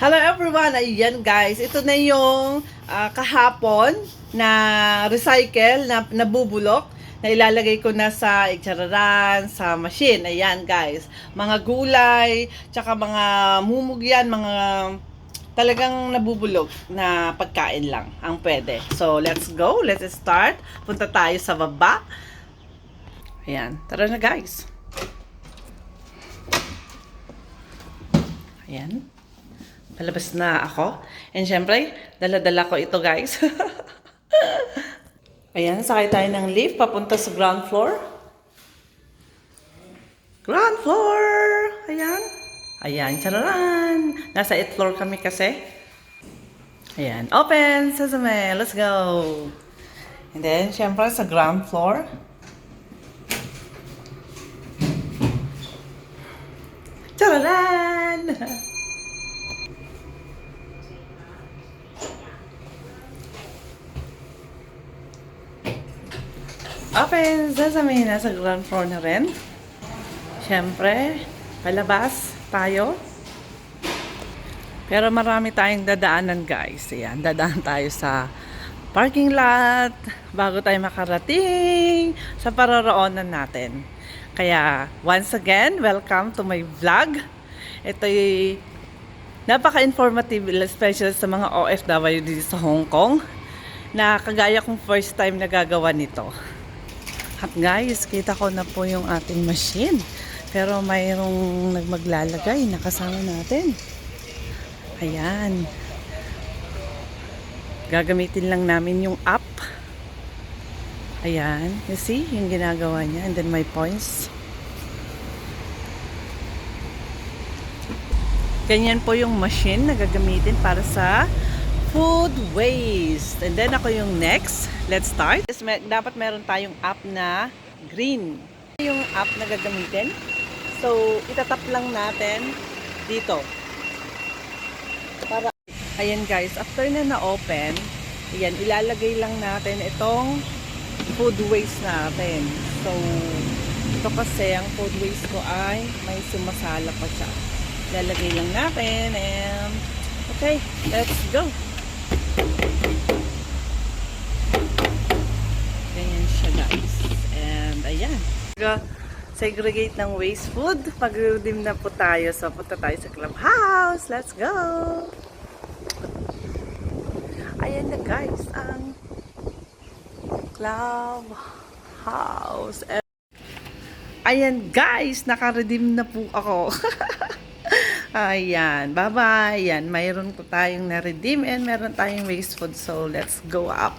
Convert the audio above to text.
Hello everyone! Ayan guys, ito na yung kahapon na recycle na nabubulok na ilalagay ko na sa ichararan, sa machine. Ayan guys, mga gulay, tsaka mga mumug yan, mga talagang nabubulok na pagkain lang ang pwede. So let's go, let's start. Punta tayo sa baba. Ayan, tara na guys. Ayan. Palabas na ako. And syempre, dala-dala ko ito guys. Ayan, sakay tayo ng lift papunta sa ground floor. Ground floor! Ayan. Ayan, chararan! Nasa 8th floor kami kasi. Ayan, open! Sesame! Let's go! And then, syempre, sa ground floor. Chararan! Open Sesame, nasa ground floor na rin. Siyempre, palabas tayo. Pero marami tayong dadaanan guys. Ayan, dadaan tayo sa parking lot bago tayo makarating sa paroroonan natin. Kaya, once again, welcome to my vlog. Ito'y napaka-informative, especially sa mga OFW dito sa Hong Kong, na kagaya kong first time na gagawa nito. At guys, kita ko na po yung ating machine. Pero mayroong maglalagay na kasama natin. Ayan. Gagamitin lang namin yung app. Ayan. You see, yung ginagawa niya. And then my points. Ganyan po yung machine na gagamitin para sa food waste. And then ako yung next. Let's start. Dapat meron tayong app na green. Yung app na gagamitin. So, itatap lang natin dito. Para, ayan guys, after na na-open, ayan, ilalagay lang natin itong food waste natin. So, ito kasi ang food waste ko ay may sumasala pa siya. Ilalagay lang natin and okay, let's go. Ganyan siya guys. And ayan. Segregate ng waste food. Pag-redeem na po tayo. So punta tayo sa clubhouse. Let's go! Ayan na guys. Ang clubhouse. Ayan guys. Naka-redeem na po ako. Ayan. Bye-bye. Ayan. Mayroon po tayong na-redeem and meron tayong waste food. So let's go up.